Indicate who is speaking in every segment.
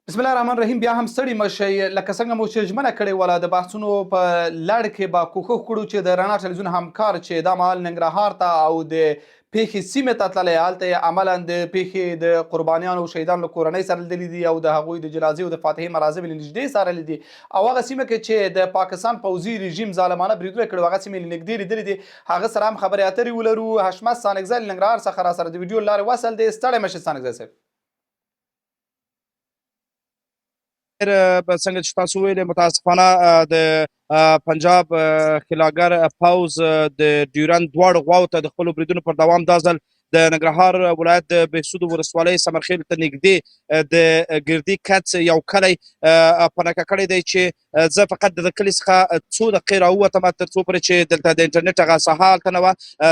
Speaker 1: بسم الله الرحمن الرحیم. بیا هم ستړي مشئ، لکه څنګه مو چې ژمنه کړې وله د بحثونو په لړ کې به کوښښ کړو چې د رڼا ټلویزیون همکار چې دا مهال ننګرهار ته او د پیښې سیمې ته تللی، هلته یې عملا د پیښې د قربانیانو او شهیدانو له کورنۍ سره لیدلي دي او د هغوی د جنازې او د فاتحې مراسم یې له نږدې څارلي دي، او هغه سیمه کې چې د پاکستان پوځي رژیم ظالمانه بریدونه کړي هغه سیمې له نږدې لیدلي دي. هغه سره هم خبرې اترې ولرو. حشمت ستانکزی له ننګرهار څخه را سره د ویډیو له لارې وصل دی. ستړی مه شې ستانکزی صاحب.
Speaker 2: څنګه چې تاسو ویلې متاسفانه د پنجاب خلاګر پوځ د ډیورند دواړو غواو ته د خپلو بریدونو پر دوام دا ځل د ننګرهار ولایت د بهسود ولسوالۍ سمرخیل ته نږدې د ګردي کڅ یو کلی پنکه کړی دی چې زه فقط د کلي څخه څو دقیقې راووتم تر څو پورې چې دلته د انټرنیټ هغه ساحه هلته نه وه.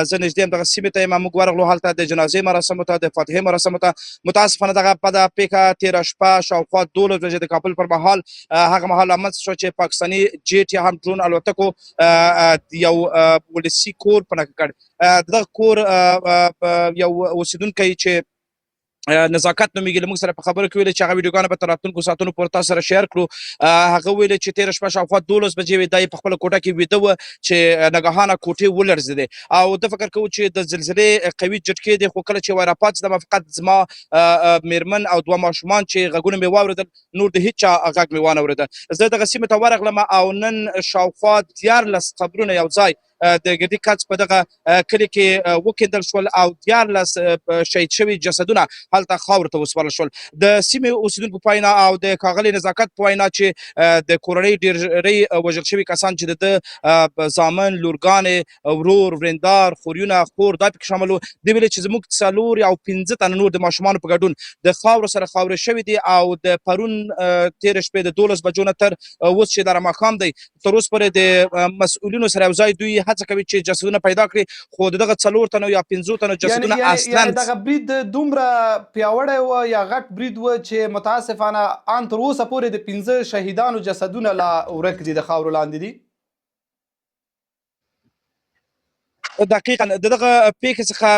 Speaker 2: زه نږدې یم دغه سیمې ته یم. موږ ورغلو هلته د جنازې مراسمو ته، د فاتحې مراسمو ته. متاسفانه دغه بده پیښه تېره شپه شاوخوا 12 ورځې د کابل پر مهال هغه مهال رامنځته شوه چې پاکستاني جیټ یا هم ډرون الوتکو یو ولسي کور پنکه کړ. دغه کور یو اوسیدونکی چې نزاکت نومیږي له موږ سره په خبرو کې ویلې چې هغه ویډیوګانې به تر راتلونکو ساعتونو پورې تاسو سره شیر کړو. هغه ویلې چې تېره شپه شاوخوا 12 بجې وې، دا یې په خپله کوټه کې ویده وه چې ناګهانه کوټې ولړزېدې او ده فکر کوو چې د زلزلې قوي جټکې دی، خو کله چې وای راپاڅېدم فقط زما میرمن او 2 ماشومان چې غږونه مې واورېدل، نور د هېچا غږ مې وانه اورېده. زه دغه سیمې ته ورغلم او نن شاوخوا 14 قبرونه یو ځای د ګردي کڅ په دغه کلي کې وکیندل شول او 14 شهید شوي جسدونه هلته خاورو ته وسپارل شول. د سیمې اوسیدونکو په وینا او د ښاغلي نزاکت په وینا چې د کورنۍ ډېری وژل شوي کسان چې د ده زامن، لورګانې، ورور، ورېندار، خوریونه، خور دا پکې شامل وو. دوی ویلې چې زموږ 4 او 15 تنه نور د ماشومانو په ګډون د خاورو سره خاورې شوي دي او د پرون تېرې شپې د 12 بجو نه تر اوس چې دا ماښام دی تر اوسه پورې د مسؤلینو سره یو ځای دوی هڅه کوي چې جسدونه پیدا کړي، خو د دغه 4 تنو یا 15 تنو جسدونه اصلا
Speaker 1: دغه برید دومره پیاوړی و یا غټ برید و چې متاسفانه ان تر اوسه پورې د 15 شهیدانو جسدونه لا ورک دي، د خاورو لاندې دي.
Speaker 2: دقیقاً دغه پیښې څخه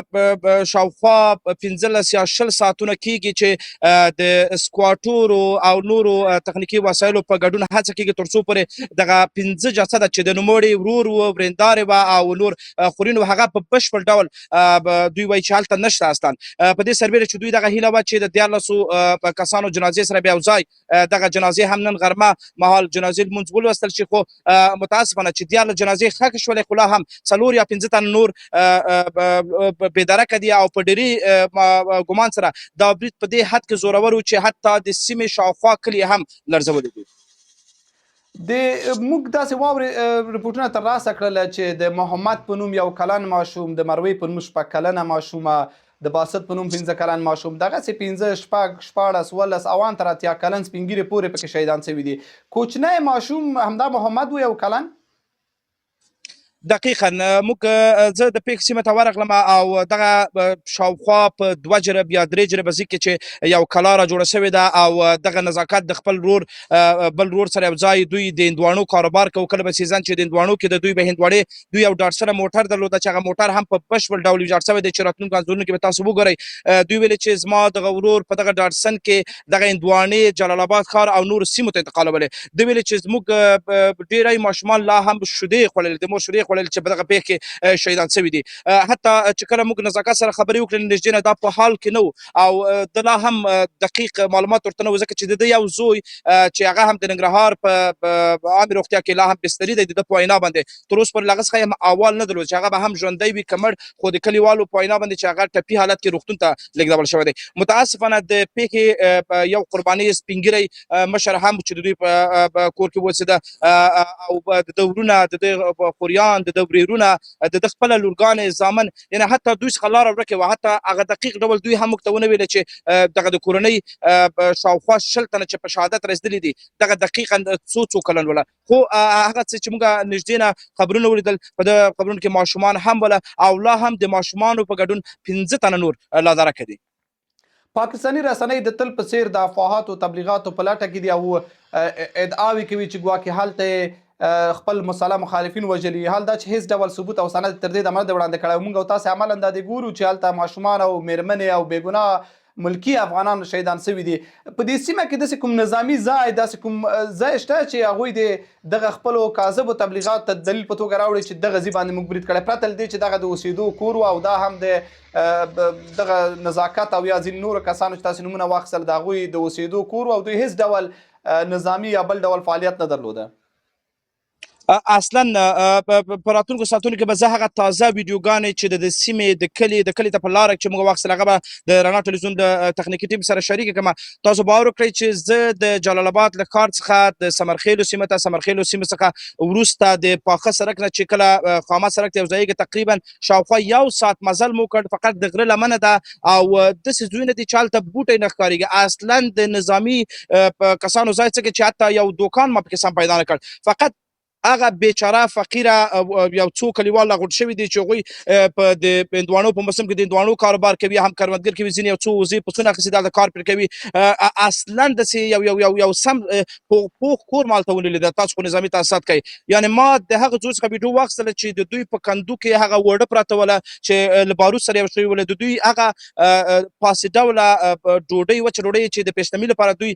Speaker 2: شاوخوا 15 یا 20 ساعتونه کېږي چې د سکواټورو او نورو تخنیکي وسایلو په ګډون هڅه کېږي تر څو پورې دغه 15 جسده چې د نوموړي ورور و، ورېندارې وه او نور خورین و، هغه په بشپړ ډول دوی وایي چې هلته نشته اصلا. په دې سربیره چې دوی دغه هیله وه چې د 14 کسانو جنازې سره بیا یو ځای دغه جنازې هم نن غرمه مهال جنازې لمونځ ولوستل شي، خو متاسفانه چې 14 جنازې ښخې شولې، خو لا هم 4 یا 15 تن نور بېدرکه دي او په ډېري ګمان سره دا برید په دې حد کې زورور و چې حتی د سیمې شاوخوا کلي هم لړزولي دي.
Speaker 1: موږ داسې واورې رپورټونه ترلاسه کړل چې د محمد په نوم 1 کلن ماشوم، د مروې په نوم 6 کلنه ماشومه، د باسط په نوم 15 کلن ماشوم، دغسې 15 شپږ 14 15 او ان تر 80 کلن سپین ږیرې پورې پکې شهیدان شوي دي. کوچنی ماشوم همدا محمد و 1 کلن.
Speaker 2: دقیقاً زه د پیښې سیمې ته ورغلم او دغه شاوخوا په 2 جرب یا 3 جربه ځای کې چې یو کلاره جوړه شوې ده او دغه نزاکت د خپل بل رور سره یو ځای دوی د هندواڼو کاروبار کوي. کله به سیزن چې د هندواڼو کې د دوی به هندواڼې دوی یو ډاډسنه موټر درلوده چې هغه موټر هم په بشپړ ډول ویجاړ شوی دی چې راتلونکو انځورونو کې به تاسو وګورئ. دوی ویلې چې زما دغه ورور په دغه ډاډسن کې دغه هندواڼې جلال آباد ښار او نورو سیمو ته انتقالولې. دوی ویلې چې زموږ ډېری ماشومان لا هم شیدې خوړلې، د مور شیدې خوړلې چې په دغه پیښه کې شهیدان شوي دي. حتی چې کله موږ نزاکت سره خبرې وکړې نږدې نه دا په حال کې نه و او د لا هم دقیق معلومات ورته نه و، ځکه چې د ده یو زوی چې هغه هم د ننګرهار په عامې روغتیا کې لا هم بستري دی، د ده په وینا باندې تر اوسه پورې له هغه څخه یې احوال نه درلود چې هغه به هم ژوندی وي که مړ، خو د کلیوالو په وینا باندې چې هغه ټپي حالت کې روغتون ته لېږدول شوی دی. متاسفانه د پیښې یو قرباني سپین ږیری مشر هم چې د دوی په کور کې اوسېده او د ده ورونه، د ده خوریان، د ده ورېرونه، د ده خپله لورګانې، زامن، یعنې حتی دوی څخه لاره ورکې وه. حتی هغه دقیق ډول دوی هم موږ ته ونه ویله چې دغه د کورنۍ شاوخوا 20 تنه چې په شهادت رسېدلي دي دغه دقیقا څو کلن وله، خو هغه څه چې موږ نږدې نه خبرونه ولیدل په دغه خبرونو کې ماشومان هم وله او لا هم د ماشومانو په ګډون 15 تنه نور لادرکه دي.
Speaker 1: پاکستاني رسنۍ د تل په څیر د افواهاتو او تبلیغاتو په لټه کې دي او ادعاوې کوي چې ګواکې هلته خپل مسلح مخالفین وژلي، حال دا چې هیڅ ډول ثبوت او سند تر دې دمه نه دی وړاندې کړی. موږ او تاسې عملا دا دی ګورو چې هلته ماشومان او میرمنې او بېګناه ملکی افغانان شهیدان شوي دي. په دې سیمه کې داسې کوم نظامي ځای داسې کوم ځای شته چې هغوی د دغه خپلو کاذبو تبلیغاتو ته دلیل په توګه راوړي چې دغه ځای باندې موږ برید کړی، پرته له دې چې دغه د اوسېدو کور و او دا هم د دغه نزاکت او یا ځینې نورو کسانو چې تاسې نومونه واخیستل د هغوی د اوسېدو کور و او دوی هېڅ ډول نظامي یا بل ډول فعالیت نه درلوده؟
Speaker 2: اصلا په راتلونکو ساعتونو کې به زه هغه تازه ویډیوګانې چې د سیمې د کلي ته په لاره چې موږ واخیستل هغه به د رڼا ټلویزیون د تخنیکي ټیم سره شریکه کړم. تاسو باور وکړئ چې زه د جلال آباد له ښار څخه د سمرخیلو سیمې څخه وروسته د پاخه سړک نه چې کله خامه سړک ته یوځایږي تقریبا شاوخوا 1 ساعت مزل مو کړ، فقط د غره لمنه ده او داسې ځایونه دي چې هلته بوټی نه ښکارېږي. اصلا د نظامي کسانو ځای څخه چې حتی یو دوکان ما پکې سم پیدا نه کړ. فقط هغه بیچاره فقیره یو څو کلیوال راغونډ شوي دي چې هغوی په د هندواڼو په موسم کې د هندواڼو کاروبار کوي، هم کروندګر کوي، ځینې یو څو وزې پسونه اخیستي دلته کار پرې کوي. اصلا داسې یو سم پوخ کور ما هلته ولیده. تاسو خو نظامي تاسیسات کوئ، یعنې ما د هغه ځای څخه ویډیو واخیستله چې د دوی په کندو کې هغه وړه پراته وله چې له بارود سره یو شوي وله، د دوی هغه پاسې ډوله ډوډۍ وچه ډوډۍ چې د پیشنمي لپاره دوی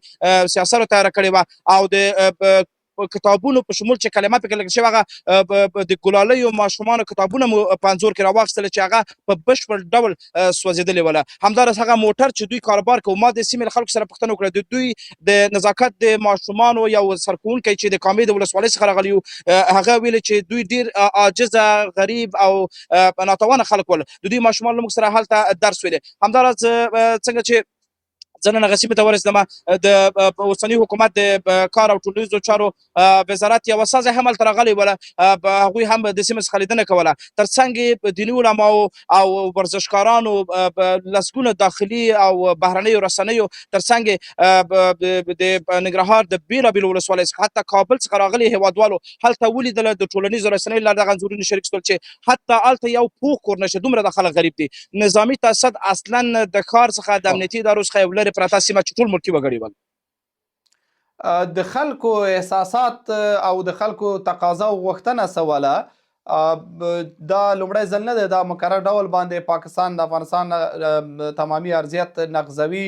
Speaker 2: سیاسرو تیاره کړې وه او د کتابونو په شمول چې کلمه پکې لګل شوې هغه د ګلالیو ماشومانو کتابونه مو په انځور کې راواخیستل چې هغه په بشپړ ډول سوځېدلې وله. همداراز هغه موټر چې دوی کاروبار کوي، ما د سیمې له خلکو سره پوښتنه وکړه د دوی د نزاکت د ماشومانو یو سرکوونکی چې د کامې د ولسوالۍ څخه راغلي وو، هغه ویلې چې دوی ډېر عاجزه غریب او ناتوانه خلک ول، د دوی ماشومان له موږ سره هلته درس ویلې. همداراز څنګه چې زه نن هغه سیمې ته ورسېدم، د اوسني حکومت د کار او ټولنیزو چارو وزارت یوه استازی هم هلته راغلی وله، هغوی هم د سیمې څخه لیدنه کوله. تر څنګ یې دیني علماو او ورزشکارانو لسګونه داخلي او بهرنیو رسنیو تر څنګ یې د ننګرهار د بېلابېلو ولسوالیو څخه حتی کابل څخه راغلي هېوادوالو هلته ولیدله، د ټولنیزو رسنیو له لارې دغه انځورونه شریک شول چې حتی هلته یو پوخ کور نشته، دومره د خلک غریب دي. نظامي تاسیسات اصلا د ښار څخه د امنیتي ادارو څخه یو لرې پرته سیمه چې ټول ملکي وګړي ول.
Speaker 1: د خلکو احساسات او د خلکو تقاضا او غوښتنه څه وله؟ دا لومړی ځل نه دی دا مکرر ډول باندې پاکستان د افغانستان تمامي ارضیت نغزوي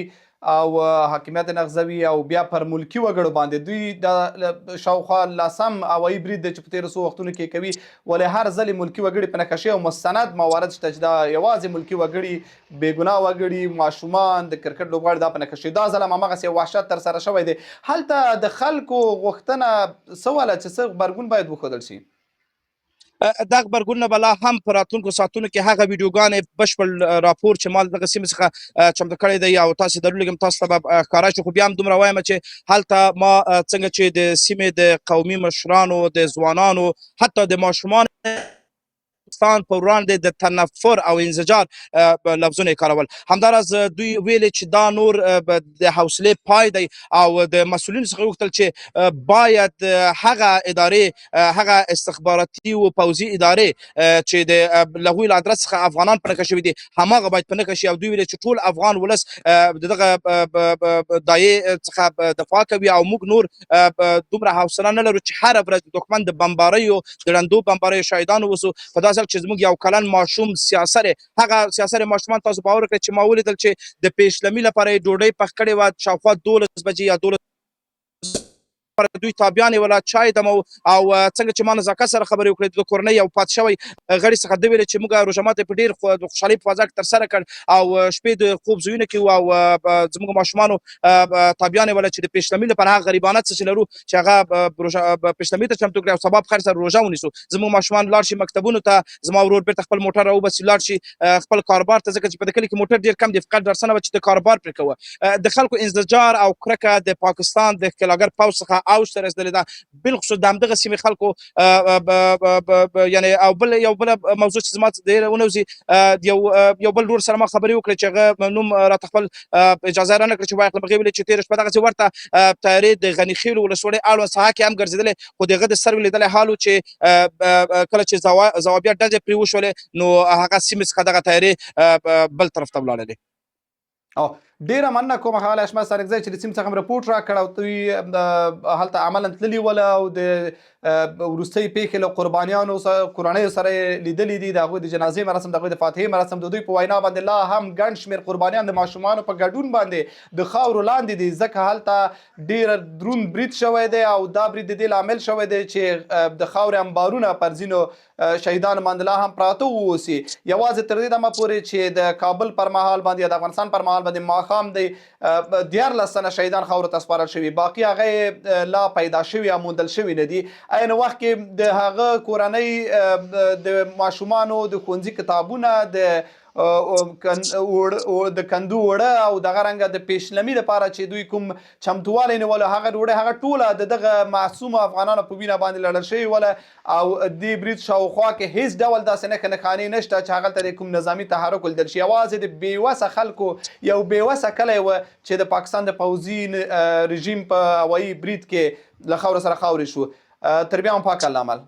Speaker 1: او حاکمیت نغزوي او بیا پر ملکي وګړو باندې دوی د شاوخوا لسم هوایي برید دی چې په تېرو څو وختونو کې کوي، ولې هر ځل ملکي وګړي په نښه شوي او مستند موارد شته چې دا یوازې ملکي وګړي، بېګناه وګړي، ماشومان، د کرکټ لوبغاړي دا په نښه شوي. دا ځل هم هماغسې یو وحشت ترسره شوی دی. هلته د خلکو غوښتنه څه وله چې څه غبرګون باید وښودل شي؟
Speaker 2: دا غبرګونونه به لا هم په راتلونکو ساعتونو کې هغه ویډیوګانې بشپړ راپور چې ما دغه سیمې څخه چمتو کړی دی او تاسې درولېږم تاسو ته به ښکاره شي. خو بیا هم دومره وایم چې هلته ما څنګه چې د سیمې د قومي مشرانو، د ځوانانو، حتی د ماشومانو په وړاندې د تنفر او انزجار لفظونه یې کارول. همداراز دوی ویلې چې دا نور د حوصلې پای دی او د مسؤلینو څخه وغوښتل چې باید هغه ادارې، هغه استخباراتي و پوځي ادارې چې د له هغوی له ادرس څخه افغانان په نښه شوي دي هماغه باید په نښه شي. او دوی ویلې چې ټول افغان ولس د دغه دایې څخه دفاع کوي او موږ نور دومره حوصله نه لرو چې هره ورځ د دښمن د بمباریو، د ړندو بمباریو شاهدان واوسو. په داسې چې زموږ یو کلن ماشوم سیاسر، هغه سیاسر ماشومان تاسو باور وکړئ چې ما ولیدل چې د پیشلمي لپاره یې ډوډۍ پخ کړې وه، شاوخوا 12 بجې یا 12 دوی تابعیان ولا چای دمو او څنګه چې ما نزاکت سره خبرې وکړې د کورنۍ یو پات شوی غړي څخه د ویل چې موږ روژه ماتې په ډېر خوشحالۍ په فضا کې ترسره کړ او شپې د خوب ځایونه کې وو او زموږ ماشومانو تابعیان ولا چې د پیشلمي لپاره هغه غریبانه څه چې لرو چې هغه پیشلمي ته چمتو کړي او سبا پخیر سره روژه ونیسو. زموږ ماشومان لاړ شي مکتبونو ته، زما ورور بیرته خپل موټر راوباسي لاړ شي خپل کاروبار ته، ځکه چې په دې کلي کې موټر ډېر کم دی، فقط درسنه وه چې د کاروبار پرې کوه. د خلکو انزجار او کرکه د پاکستان د ښکېلاګر پوځ څخه اوج ته رسېدلې ده، بالخصوص د همدغه سیمې خلکو. یعنې او یو بله موضوع چې زما ډېره ونوځي، یو بل ورور سره ما خبرې وکړې چې هغه نوم راته خپل اجازه رانه کړه چې ووایي هغې ویلې چې تېره شپه دغسې ورته طیارې د غني خیلو ولسوالۍ اړوند ساحه کې هم ګرځېدلې، خو د هغه د سر لیدلی حال و چې کله چې ځوابیه ډزې پرې وشولې نو هغه سیمې څخه دغه طیارې بل طرف ته ولاړلې.
Speaker 1: ډیره مننه کوم ښاغلی اشمت سرکزی چې د سیم څخه رپورټ راکړ او دوی هلته عملا تللي ول او د وروستۍ پیښې له قربانیانو کورنیو سره یې لیدلي دي، د هغوی د جنازې مراسم، د هغوی د فاتحې مراسم، د دوی په وینا باندې لا هم ګڼ شمېر قربانیان د ماشومانو په ګډون باندې د خاورو لاندې دي، ځکه هلته ډېر دروند برید شوی دی او دا برید د دې لامل شوی دی چې د خاورې انبارونه پر ځینو شهیدانو باندې لا هم پراته واوسي. یوازې تر دې دمه پورې چې د کابل پر مهال باندې یا د افغانستان پر مهال باندې ماښام دی 14 تنه شهیدان خاورو ته سپارل شوي، باقي هغه لا پیدا شوي یا موندل شوي نه دي. عین وخت کې د هغه کورنۍ د ماشومانو د ښوونځي کتابونه، د کندو وړه او دغه رنګه د پیشلمي لپاره چې دوی کوم چمتووالی نیولی، هغه ډوډۍ هغه ټوله د دغه معصومو افغانانو په وینه باندې لړل شوې وله او دې برید شاوخوا کې هیڅ ډول داسې نښې نښانې نشته چې هغلته د کوم نظامي تحرک ولیدل شي. یوازې د بېوسه خلکو یو بېوسه کلی و چې د پاکستان د پوځي رژیم په هوایي برید کې له خاورو سره خاورې شو. تر بیا هم پاک الله عمل.